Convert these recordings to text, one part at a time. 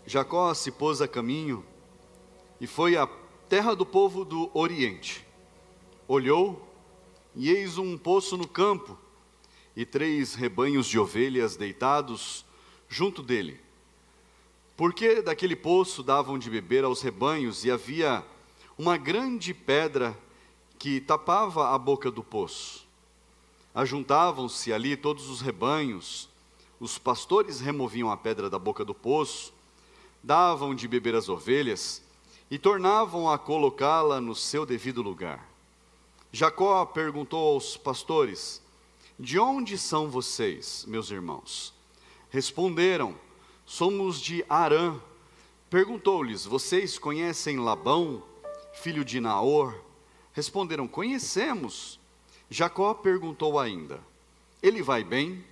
Jacó se pôs a caminho e foi à terra do povo do Oriente. Olhou, e eis um poço no campo, e 3 rebanhos de ovelhas deitados junto dele. Porque daquele poço davam de beber aos rebanhos, e havia uma grande pedra que tapava a boca do poço. Ajuntavam-se ali todos os rebanhos, os pastores removiam a pedra da boca do poço, davam de beber às ovelhas, e tornavam a colocá-la no seu devido lugar. Jacó perguntou aos pastores: de onde são vocês, meus irmãos? Responderam: somos de Harã. Perguntou-lhes: vocês conhecem Labão, filho de Naor? Responderam: conhecemos. Jacó perguntou ainda: ele vai bem?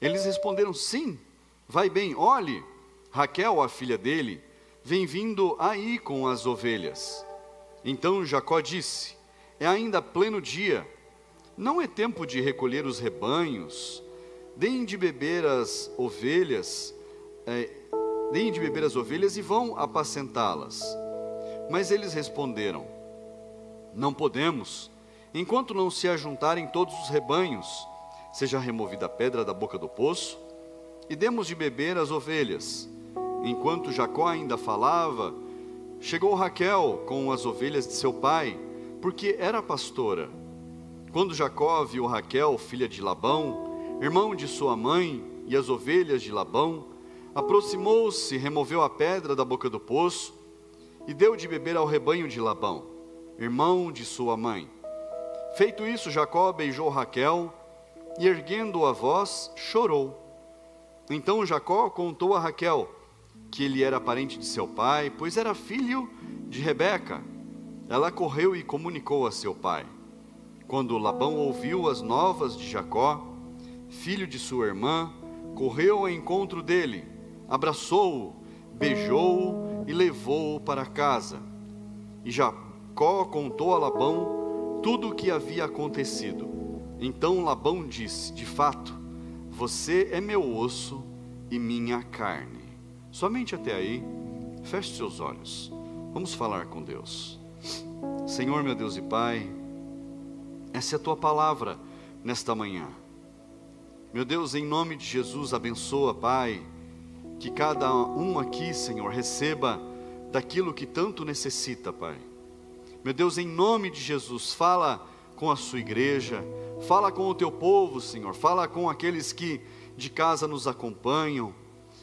Eles responderam: sim, vai bem. Olhe, Raquel, a filha dele, vem vindo aí com as ovelhas. Então Jacó disse: é ainda pleno dia, não é tempo de recolher os rebanhos, deem de beber as ovelhas e vão apacentá-las. Mas eles responderam: não podemos, enquanto não se ajuntarem todos os rebanhos, seja removida a pedra da boca do poço, e demos de beber às ovelhas. Enquanto Jacó ainda falava, chegou Raquel com as ovelhas de seu pai, porque era pastora. Quando Jacó viu Raquel, filha de Labão, irmão de sua mãe, e as ovelhas de Labão, aproximou-se, removeu a pedra da boca do poço, e deu de beber ao rebanho de Labão, irmão de sua mãe. Feito isso, Jacó beijou Raquel, e erguendo a voz, chorou. Então Jacó contou a Raquel que ele era parente de seu pai, pois era filho de Rebeca. Ela correu e comunicou a seu pai. Quando Labão ouviu as novas de Jacó, filho de sua irmã, correu ao encontro dele, abraçou-o, beijou-o e levou-o para casa. E Jacó contou a Labão tudo o que havia acontecido. Então Labão disse: de fato, você é meu osso e minha carne. Somente até aí. Feche seus olhos, vamos falar com Deus. Senhor, meu Deus e Pai, essa é a Tua palavra nesta manhã. Meu Deus, em nome de Jesus, abençoa, Pai, que cada um aqui, Senhor, receba daquilo que tanto necessita, Pai. Meu Deus, em nome de Jesus, fala com a Sua igreja, fala com o Teu povo, Senhor, fala com aqueles que de casa nos acompanham.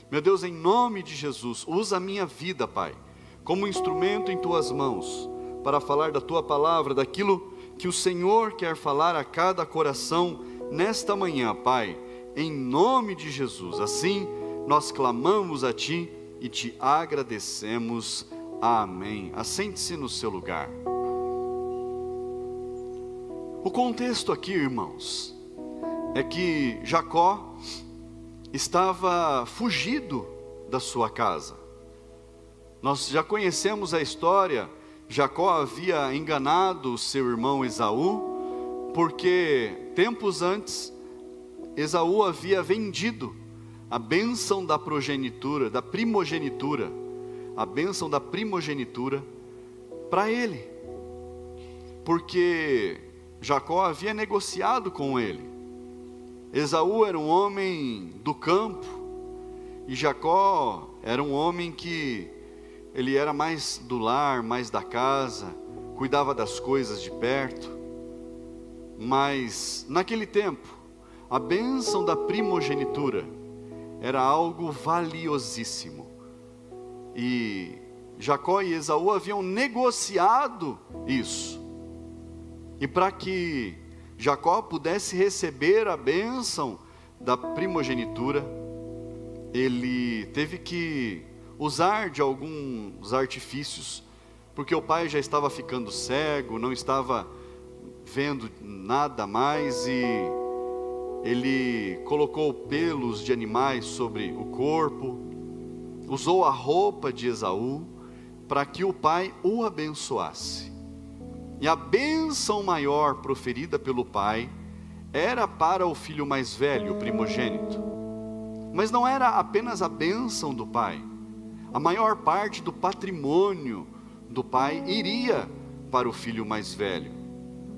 Meu Deus, em nome de Jesus, usa a minha vida, Pai, como instrumento em Tuas mãos, para falar da Tua palavra, daquilo que o Senhor quer falar a cada coração nesta manhã, Pai, em nome de Jesus. Assim, nós clamamos a Ti e Te agradecemos. Amém. Assente-se no seu lugar. O contexto aqui, irmãos, é que Jacó estava fugido da sua casa. Nós já conhecemos a história. Jacó havia enganado seu irmão Esaú, porque tempos antes Esaú havia vendido a bênção da progenitura, da primogenitura, a bênção da primogenitura para ele, porque Jacó havia negociado com ele. Esaú era um homem do campo, e Jacó era um homem que ele era mais do lar, mais da casa, cuidava das coisas de perto. Mas naquele tempo, a bênção da primogenitura era algo valiosíssimo, e Jacó e Esaú haviam negociado isso, e para que Jacó pudesse receber a bênção da primogenitura, ele teve que usar de alguns artifícios, porque o pai já estava ficando cego, não estava vendo nada mais, e ele colocou pelos de animais sobre o corpo, usou a roupa de Esaú, para que o pai o abençoasse. E a bênção maior proferida pelo pai era para o filho mais velho, o primogênito. Mas não era apenas a bênção do pai. a maior parte do patrimônio do pai iria para o filho mais velho.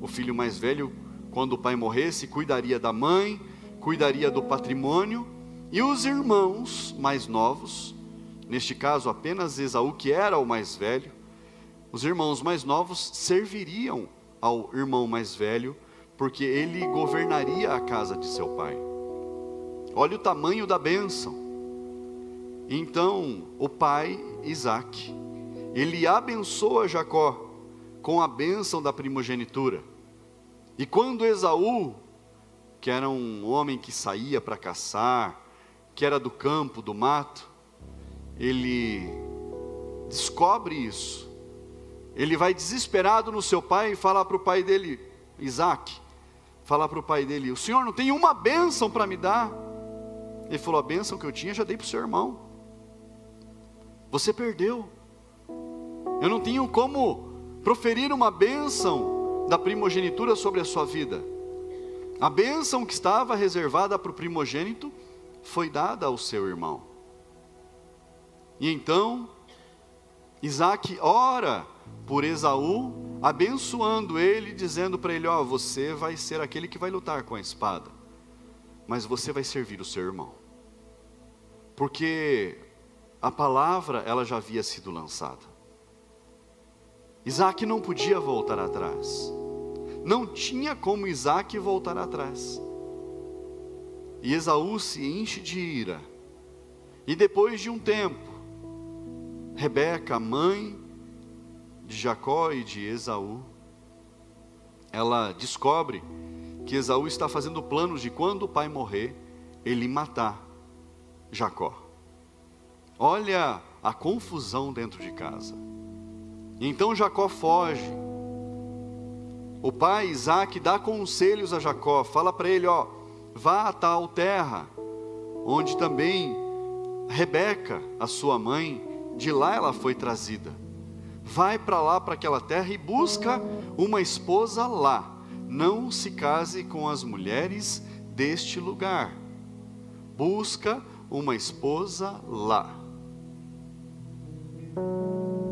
O filho mais velho, quando o pai morresse, cuidaria da mãe, cuidaria do patrimônio, e os irmãos mais novos, neste caso apenas Esaú, que era o mais velho, os irmãos mais novos serviriam ao irmão mais velho, porque ele governaria a casa de seu pai. Olha o tamanho da bênção. Então, o pai, Isaque, ele abençoa Jacó com a bênção da primogenitura. E quando Esaú, que era um homem que saía para caçar, que era do campo, do mato, ele descobre isso. Ele vai desesperado no seu pai e fala para o pai dele, Isaque, fala para o pai dele: o senhor não tem uma bênção para me dar? Ele falou: a bênção que eu tinha já dei para o seu irmão. Você perdeu. Eu não tenho como proferir uma bênção da primogenitura sobre a sua vida. A bênção que estava reservada para o primogênito foi dada ao seu irmão. E então Isaque ora por Esaú, abençoando ele, dizendo para ele: ó, você vai ser aquele que vai lutar com a espada, mas você vai servir o seu irmão, porque a palavra ela já havia sido lançada. Isaque não podia voltar atrás, não tinha como Isaque voltar atrás. E Esaú se enche de ira, e depois de um tempo, Rebeca, mãe de Jacó e de Esaú, ela descobre que Esaú está fazendo planos de quando o pai morrer, ele matar Jacó. Olha a confusão dentro de casa. Então Jacó foge. O pai Isaque dá conselhos a Jacó, fala para ele: ó, vá a tal terra, onde também Rebeca, a sua mãe, de lá ela foi trazida. Vai para lá, para aquela terra, e busca uma esposa lá. Não se case com as mulheres deste lugar. Busca uma esposa lá.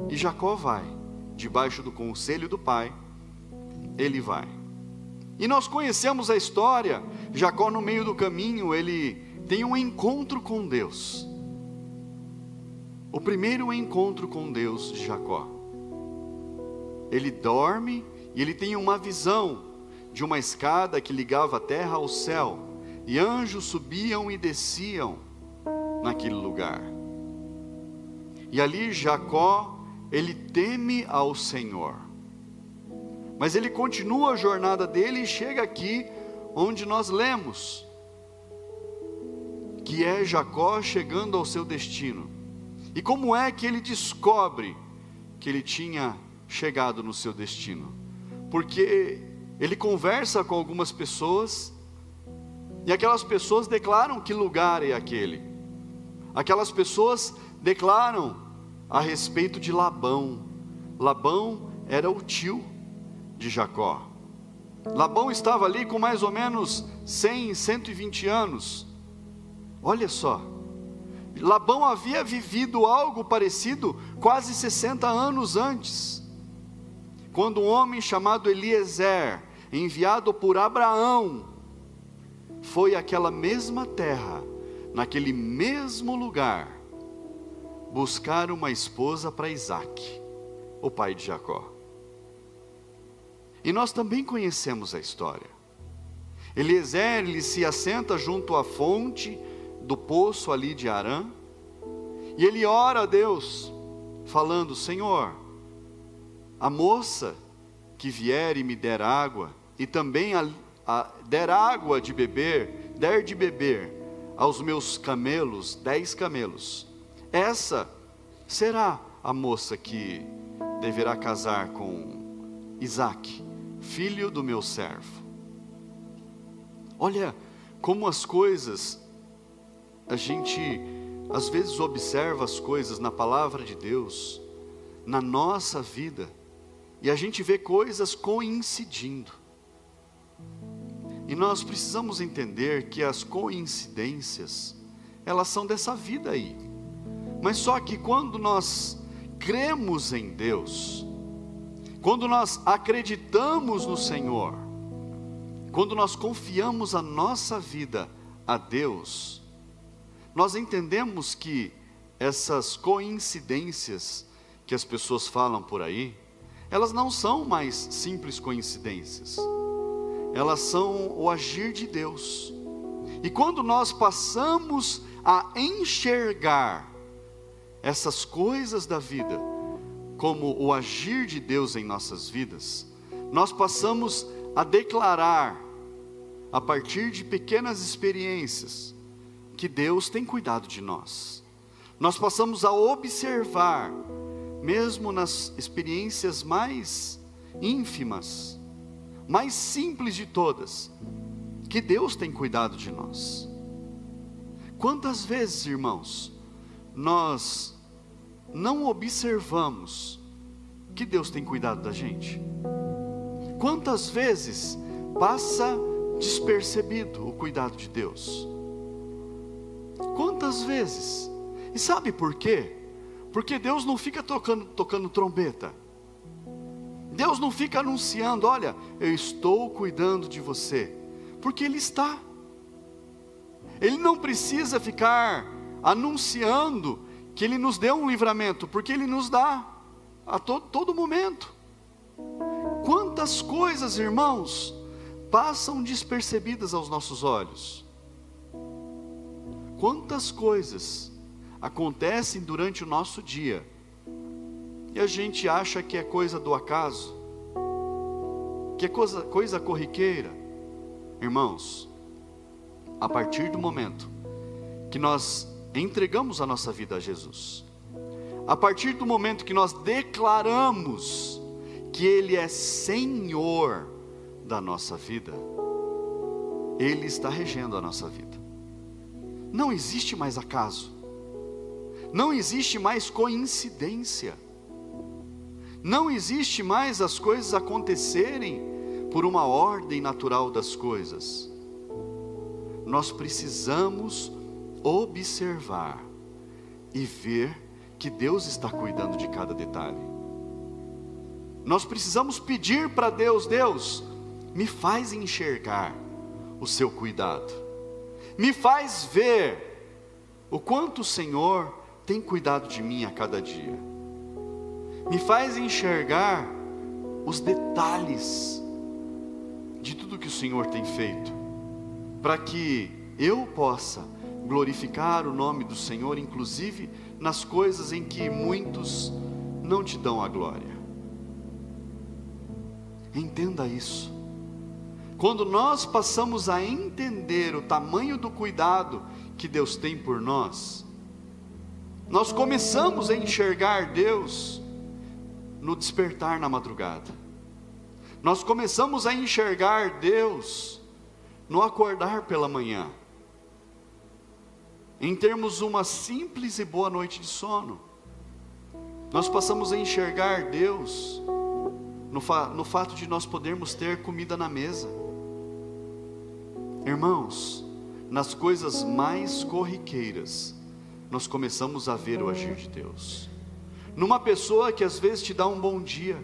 E Jacó vai, debaixo do conselho do pai, ele vai. E nós conhecemos a história. Jacó, no meio do caminho, ele tem um encontro com Deus. O primeiro encontro com Deus de Jacó. Ele dorme e ele tem uma visão de uma escada que ligava a terra ao céu, e anjos subiam e desciam naquele lugar. E ali Jacó, ele teme ao Senhor, mas ele continua a jornada dele e chega aqui onde nós lemos, que é Jacó chegando ao seu destino. E como é que ele descobre que ele tinha chegado no seu destino? Porque ele conversa com algumas pessoas, e aquelas pessoas declaram que lugar é aquele. Aquelas pessoas declaram a respeito de Labão. Labão era o tio de Jacó. Labão estava ali com mais ou menos 100, 120 anos. Olha só, Labão havia vivido algo parecido quase 60 anos antes, quando um homem chamado Eliezer, enviado por Abraão, foi àquela mesma terra, naquele mesmo lugar, buscar uma esposa para Isaque, o pai de Jacó. E nós também conhecemos a história. Eliezer, ele se assenta junto à fonte do poço ali de Arã, e ele ora a Deus, falando: Senhor, a moça que vier e me der água, e também der água de beber, der de beber aos meus camelos, 10 camelos, essa será a moça que deverá casar com Isaque, filho do meu servo. Olha como as coisas, a gente às vezes observa as coisas na palavra de Deus, na nossa vida, e a gente vê coisas coincidindo. E nós precisamos entender que as coincidências, elas são dessa vida aí. Mas só que quando nós cremos em Deus, quando nós acreditamos no Senhor, quando nós confiamos a nossa vida a Deus, nós entendemos que essas coincidências que as pessoas falam por aí, elas não são mais simples coincidências, elas são o agir de Deus. E quando nós passamos a enxergar essas coisas da vida como o agir de Deus em nossas vidas, nós passamos a declarar, a partir de pequenas experiências, que Deus tem cuidado de nós. Nós passamos a observar, mesmo nas experiências mais ínfimas, mais simples de todas, que Deus tem cuidado de nós. Quantas vezes, irmãos, nós não observamos que Deus tem cuidado da gente? Quantas vezes passa despercebido o cuidado de Deus? Quantas vezes? E sabe por quê? Porque Deus não fica tocando trombeta. Deus não fica anunciando: olha, eu estou cuidando de você. Porque Ele está. Ele não precisa ficar anunciando que Ele nos deu um livramento, porque Ele nos dá a todo momento. Quantas coisas, irmãos, passam despercebidas aos nossos olhos? Quantas coisas acontecem durante o nosso dia e a gente acha que é coisa do acaso, que é coisa corriqueira? Irmãos, a partir do momento que nós entregamos a nossa vida a Jesus, a partir do momento que nós declaramos que Ele é Senhor da nossa vida, Ele está regendo a nossa vida. Não existe mais acaso, não existe mais coincidência, não existe mais as coisas acontecerem por uma ordem natural das coisas. Nós precisamos observar e ver que Deus está cuidando de cada detalhe. Nós precisamos pedir para Deus: Deus, me faz enxergar o seu cuidado, me faz ver o quanto o Senhor tem cuidado de mim a cada dia, me faz enxergar os detalhes de tudo que o Senhor tem feito, para que eu possa glorificar o nome do Senhor, inclusive nas coisas em que muitos não te dão a glória. Entenda isso. Quando nós passamos a entender o tamanho do cuidado que Deus tem por nós, nós começamos a enxergar Deus no despertar na madrugada, nós começamos a enxergar Deus no acordar pela manhã, em termos uma simples e boa noite de sono. Nós passamos a enxergar Deus no fato de nós podermos ter comida na mesa. Irmãos, nas coisas mais corriqueiras, nós começamos a ver o agir de Deus. Numa pessoa que às vezes te dá um bom dia,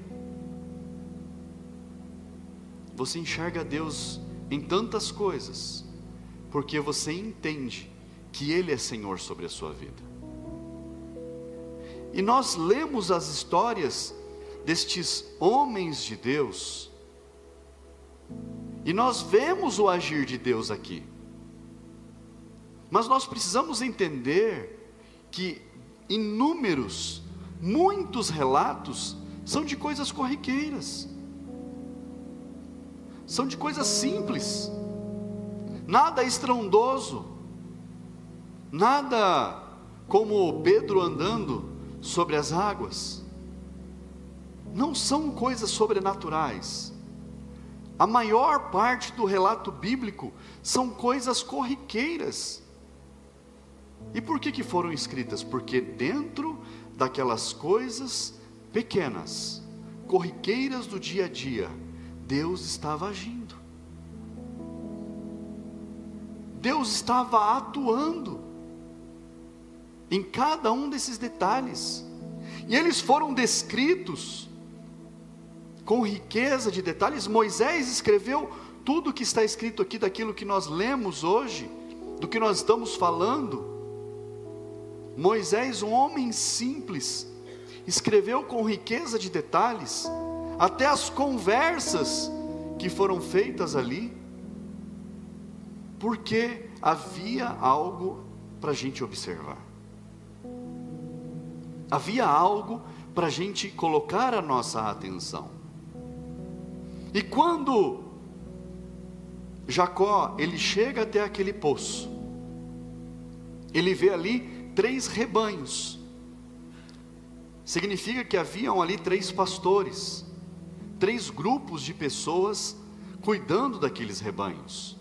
você enxerga Deus em tantas coisas, porque você entende que Ele é Senhor sobre a sua vida. E nós lemos as histórias destes homens de Deus, e nós vemos o agir de Deus aqui. Mas nós precisamos entender que muitos relatos são de coisas corriqueiras, são de coisas simples, nada estrondoso, nada como Pedro andando sobre as águas. Não são coisas sobrenaturais. A maior parte do relato bíblico são coisas corriqueiras. E por que foram escritas? Porque dentro daquelas coisas pequenas, corriqueiras do dia a dia, Deus estava agindo, Deus estava atuando. em cada um desses detalhes. E eles foram descritos com riqueza de detalhes. Moisés escreveu tudo que está escrito aqui, daquilo que nós lemos hoje, do que nós estamos falando. Moisés, um homem simples, escreveu com riqueza de detalhes, até as conversas que foram feitas ali, porque havia algo para a gente observar, havia algo para a gente colocar a nossa atenção. E quando Jacó, ele chega até aquele poço, ele vê ali 3 rebanhos, significa que haviam ali 3 pastores, 3 grupos de pessoas cuidando daqueles rebanhos.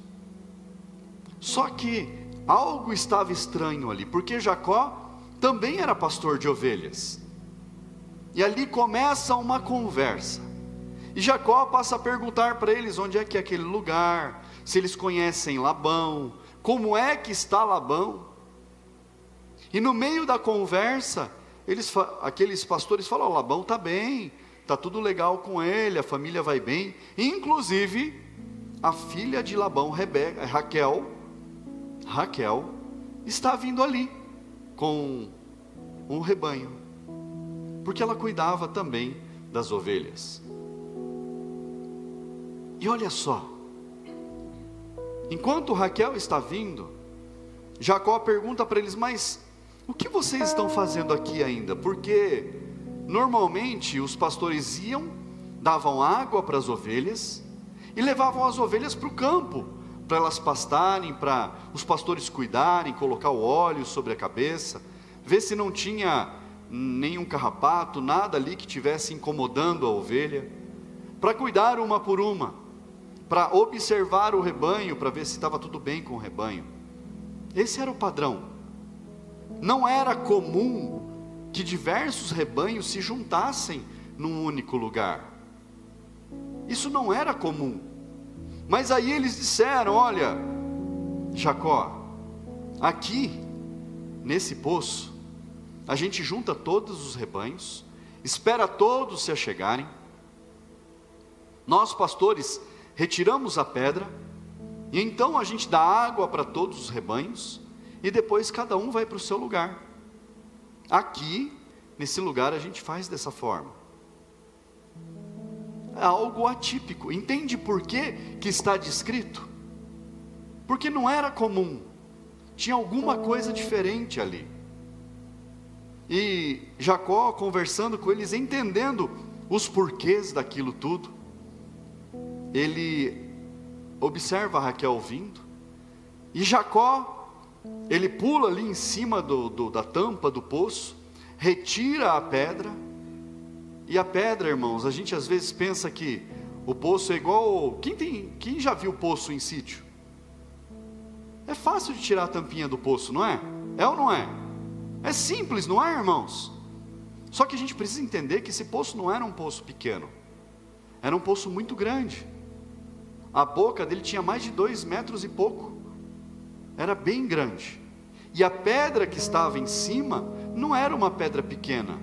Só que algo estava estranho ali, porque Jacó também era pastor de ovelhas, e ali começa uma conversa, e Jacó passa a perguntar para eles onde é que é aquele lugar, se eles conhecem Labão, como é que está Labão. E no meio da conversa, aqueles pastores falam: Labão está bem, está tudo legal com ele, a família vai bem. Inclusive, a filha de Labão, Raquel, está vindo ali com um rebanho, porque ela cuidava também das ovelhas. E olha só, enquanto Raquel está vindo, Jacó pergunta para eles: mas o que vocês estão fazendo aqui ainda? Porque normalmente os pastores iam, davam água para as ovelhas e levavam as ovelhas para o campo, para elas pastarem, para os pastores cuidarem, colocar o óleo sobre a cabeça, ver se não tinha nenhum carrapato, nada ali que estivesse incomodando a ovelha, para cuidar uma por uma, para observar o rebanho, para ver se estava tudo bem com o rebanho. Esse era o padrão. Não era comum que diversos rebanhos se juntassem num único lugar. Isso não era comum. Mas aí eles disseram: olha, Jacó, aqui nesse poço a gente junta todos os rebanhos, espera todos se achegarem, nós pastores retiramos a pedra, e então a gente dá água para todos os rebanhos, e depois cada um vai para o seu lugar. Aqui, nesse lugar, a gente faz dessa forma. É algo atípico. Entende por que está descrito? Porque não era comum, tinha alguma coisa diferente ali. E Jacó, conversando com eles, entendendo os porquês daquilo tudo, ele observa Raquel vindo, e Jacó, ele pula ali em cima da tampa do poço, retira a pedra. E a pedra, irmãos, a gente às vezes pensa que o poço é igual... Quem já viu poço em sítio? É fácil de tirar a tampinha do poço, não é? É ou não é? É simples, não é, irmãos? Só que a gente precisa entender que esse poço não era um poço pequeno, era um poço muito grande. A boca dele tinha mais de 2 metros e pouco, era bem grande. E a pedra que estava em cima não era uma pedra pequena,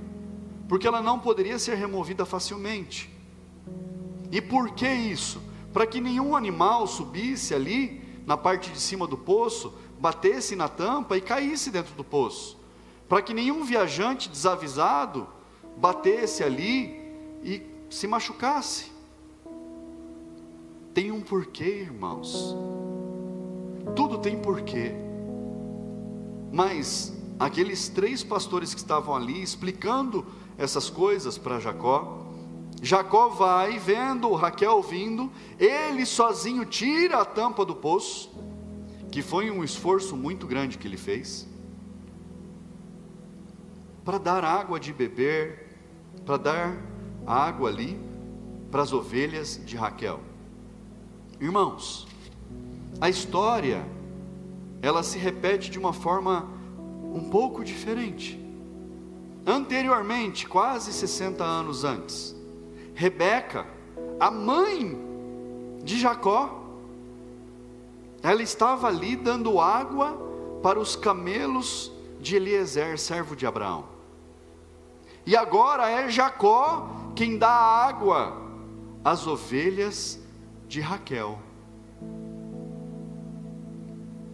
porque ela não poderia ser removida facilmente. E por que isso? Para que nenhum animal subisse ali na parte de cima do poço, batesse na tampa e caísse dentro do poço, para que nenhum viajante desavisado batesse ali e se machucasse. Tem um porquê, irmãos, tudo tem porquê. Mas aqueles 3 pastores que estavam ali explicando essas coisas para Jacó, Jacó vai vendo Raquel vindo, ele sozinho tira a tampa do poço, que foi um esforço muito grande que ele fez, para dar água de beber, para dar água ali para as ovelhas de Raquel. Irmãos, a história, ela se repete de uma forma um pouco diferente. Anteriormente, quase 60 anos antes, Rebeca, a mãe de Jacó, ela estava ali dando água para os camelos de Eliezer, servo de Abraão. E agora é Jacó quem dá água às ovelhas de Raquel.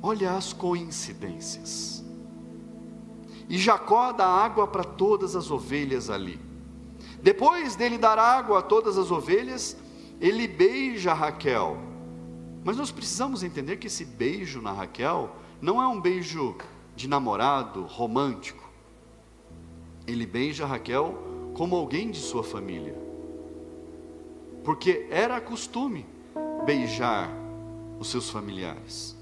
Olha as coincidências. E Jacó dá água para todas as ovelhas ali. Depois dele dar água a todas as ovelhas, ele beija Raquel. Mas nós precisamos entender que esse beijo na Raquel não é um beijo de namorado, romântico. Ele beija Raquel como alguém de sua família. Porque era costume beijar os seus familiares.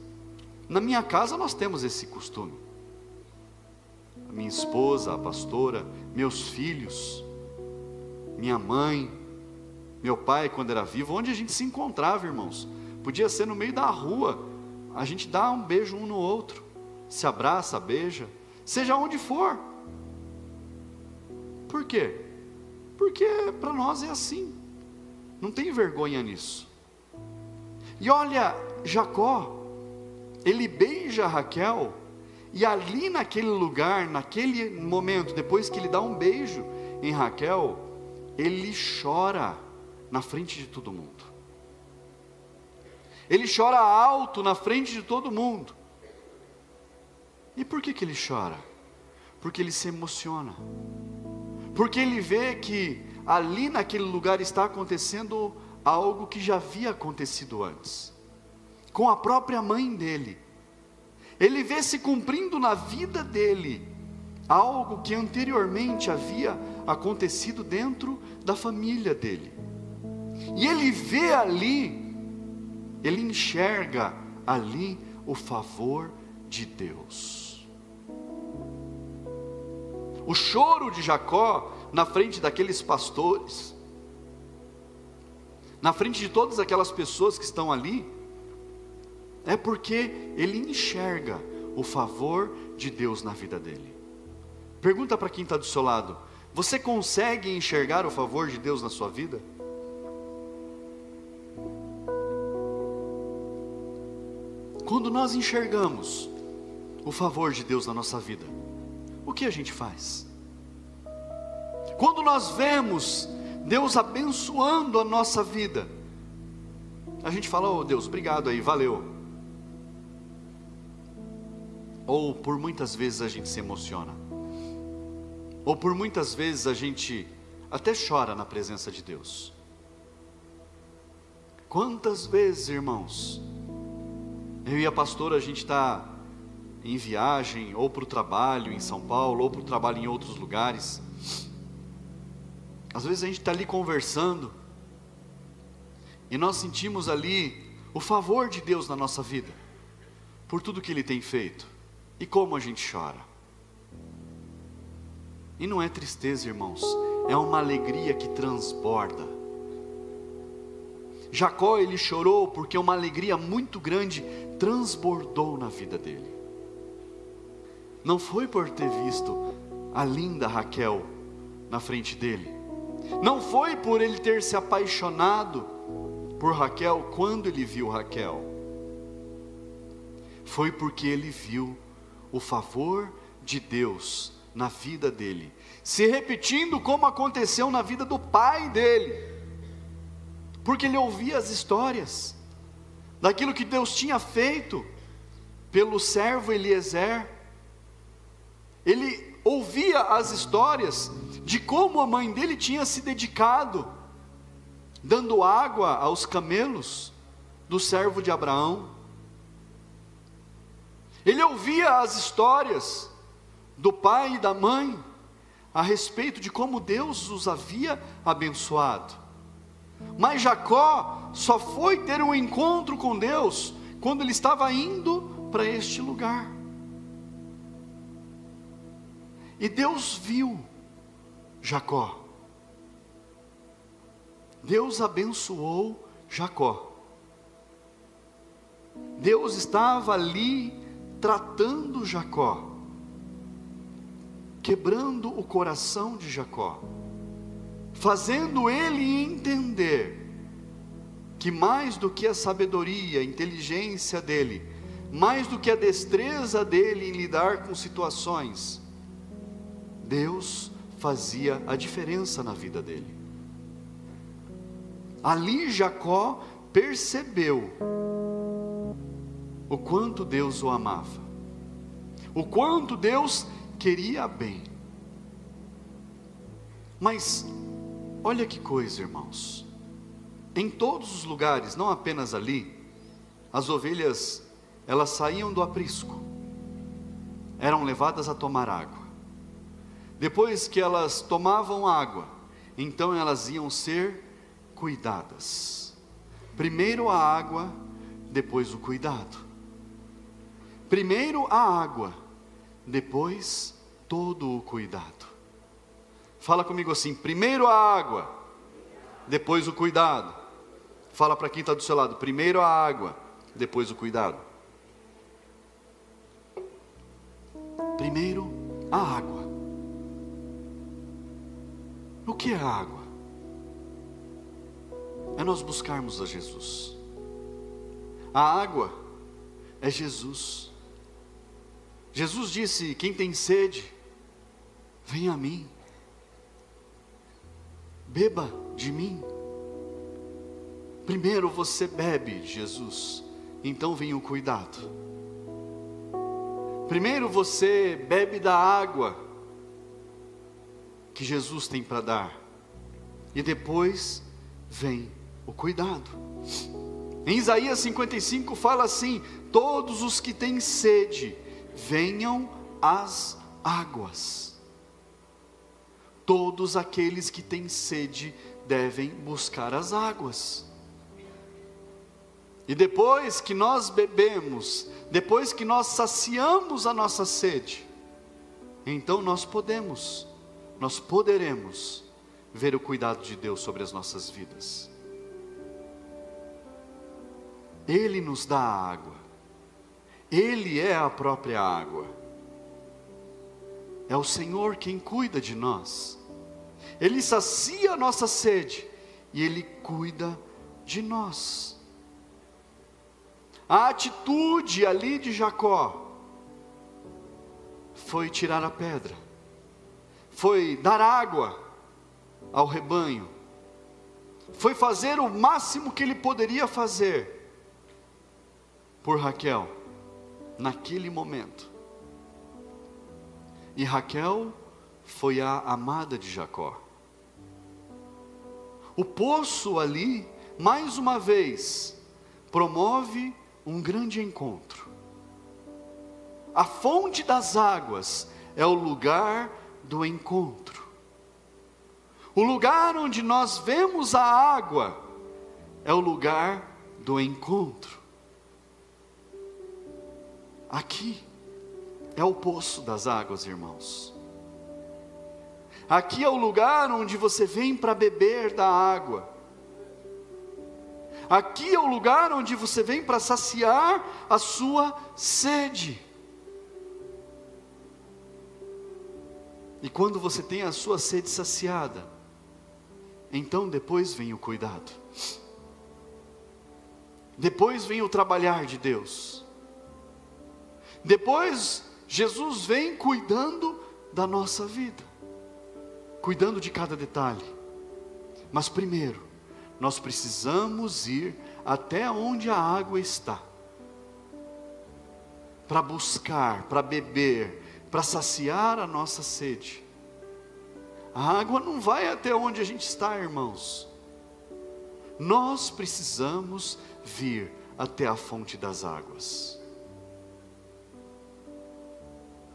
Na minha casa nós temos esse costume. A minha esposa, a pastora, meus filhos, minha mãe, meu pai quando era vivo, onde a gente se encontrava, irmãos. Podia ser no meio da rua, a gente dá um beijo um no outro, se abraça, beija, seja onde for. Por quê? Porque para nós é assim, não tem vergonha nisso. E olha, Jacó, ele beija Raquel, e ali naquele lugar, naquele momento, depois que ele dá um beijo em Raquel, ele chora na frente de todo mundo. Ele chora alto na frente de todo mundo. E por que ele chora? Porque ele se emociona. Porque ele vê que ali naquele lugar está acontecendo algo que já havia acontecido antes, com a própria mãe dele. Ele vê se cumprindo na vida dele algo que anteriormente havia acontecido dentro da família dele. E ele vê ali, ele enxerga ali o favor de Deus. O choro de Jacó na frente daqueles pastores, na frente de todas aquelas pessoas que estão ali, é porque ele enxerga o favor de Deus na vida dele. Pergunta para quem está do seu lado: você consegue enxergar o favor de Deus na sua vida? Quando nós enxergamos o favor de Deus na nossa vida, o que a gente faz? Quando nós vemos Deus abençoando a nossa vida, a gente fala: oh Deus, obrigado aí, valeu. Ou por muitas vezes a gente se emociona, ou por muitas vezes a gente até chora na presença de Deus. Quantas vezes, irmãos, eu e a pastora, a gente está em viagem, ou para o trabalho em São Paulo, ou para o trabalho em outros lugares. Às vezes a gente está ali conversando, e nós sentimos ali o favor de Deus na nossa vida, por tudo que Ele tem feito, e como a gente chora. E não é tristeza, irmãos, é uma alegria que transborda. Jacó, ele chorou porque uma alegria muito grande transbordou na vida dele. Não foi por ter visto a linda Raquel na frente dele, não foi por ele ter se apaixonado por Raquel quando ele viu Raquel, foi porque ele viu o favor de Deus na vida dele, se repetindo como aconteceu na vida do pai dele, porque ele ouvia as histórias daquilo que Deus tinha feito pelo servo Eliezer. Ele ouvia as histórias de como a mãe dele tinha se dedicado, dando água aos camelos do servo de Abraão. Ele ouvia as histórias do pai e da mãe a respeito de como Deus os havia abençoado. Mas Jacó só foi ter um encontro com Deus quando ele estava indo para este lugar. E Deus viu Jacó. Deus abençoou Jacó. Deus estava ali tratando Jacó, quebrando o coração de Jacó, fazendo ele entender que mais do que a sabedoria, a inteligência dele, mais do que a destreza dele em lidar com situações, Deus fazia a diferença na vida dele. Ali Jacó percebeu o quanto Deus o amava, o quanto Deus queria bem. Mas olha que coisa, irmãos, em todos os lugares, não apenas ali, as ovelhas, elas saíam do aprisco, eram levadas a tomar água. Depois que elas tomavam água, então elas iam ser cuidadas. Primeiro a água, depois o cuidado. Primeiro a água, depois todo o cuidado. Fala comigo assim: primeiro a água, depois o cuidado. Fala para quem está do seu lado: primeiro a água, depois o cuidado. Primeiro a água. O que é a água? É nós buscarmos a Jesus. A água é Jesus. Jesus disse: quem tem sede, venha a mim, beba de mim. Primeiro você bebe de Jesus, então vem o cuidado. Primeiro você bebe da água que Jesus tem para dar, e depois vem o cuidado. Em Isaías 55 fala assim: todos os que têm sede, venham às águas. Todos aqueles que têm sede devem buscar as águas. E depois que nós bebemos, depois que nós saciamos a nossa sede, então nós poderemos ver o cuidado de Deus sobre as nossas vidas. Ele nos dá a água, Ele é a própria água, é o Senhor quem cuida de nós, Ele sacia a nossa sede, e Ele cuida de nós. A atitude ali de Jacó foi tirar a pedra, foi dar água ao rebanho, foi fazer o máximo que ele poderia fazer por Raquel, naquele momento. E Raquel foi a amada de Jacó. O poço ali, mais uma vez, promove um grande encontro. A fonte das águas é o lugar do encontro. O lugar onde nós vemos a água é o lugar do encontro. Aqui é o poço das águas, irmãos. Aqui é o lugar onde você vem para beber da água. Aqui é o lugar onde você vem para saciar a sua sede. E quando você tem a sua sede saciada, então depois vem o cuidado. Depois vem o trabalhar de Deus. Depois Jesus vem cuidando da nossa vida, cuidando de cada detalhe. Mas primeiro, nós precisamos ir até onde a água está, para buscar, para beber, para saciar a nossa sede. A água não vai até onde a gente está, irmãos. Nós precisamos vir até a fonte das águas.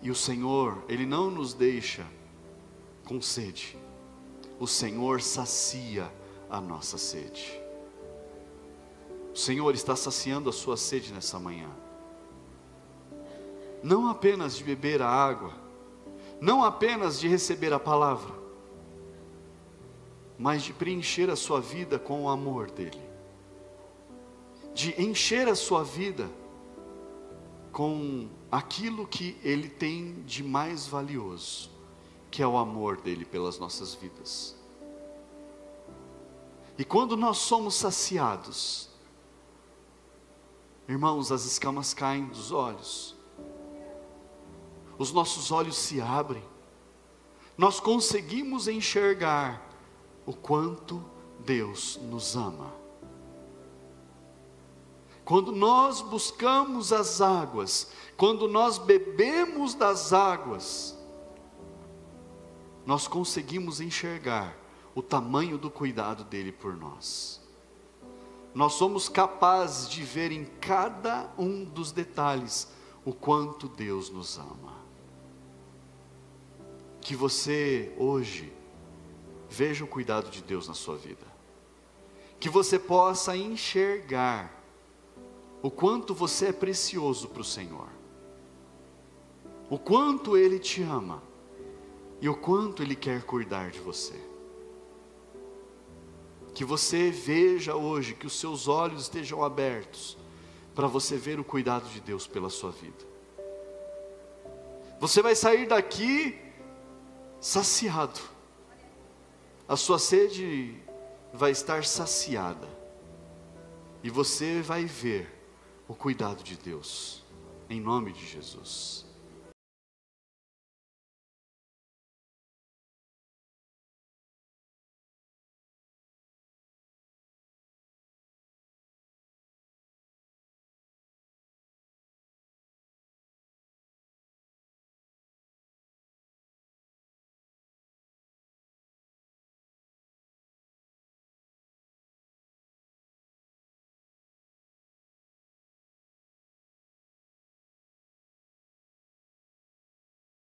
E o Senhor, Ele não nos deixa com sede. O Senhor sacia a nossa sede. O Senhor está saciando a sua sede nessa manhã. Não apenas de beber a água, não apenas de receber a palavra, mas de preencher a sua vida com o amor dEle, de encher a sua vida com aquilo que Ele tem de mais valioso, que é o amor dEle pelas nossas vidas. E quando nós somos saciados, Irmãos, as escamas caem dos olhos, os nossos olhos se abrem, nós conseguimos enxergar o quanto Deus nos ama. Quando nós buscamos as águas, quando nós bebemos das águas, nós conseguimos enxergar o tamanho do cuidado dele por nós. Nós somos capazes de ver em cada um dos detalhes o quanto Deus nos ama. Que você hoje veja o cuidado de Deus na sua vida. Que você possa enxergar o quanto você é precioso para o Senhor. O quanto Ele te ama. E o quanto Ele quer cuidar de você. Que você veja hoje, que os seus olhos estejam abertos, para você ver o cuidado de Deus pela sua vida. Você vai sair daqui saciado. A sua sede vai estar saciada. E você vai ver o cuidado de Deus, em nome de Jesus.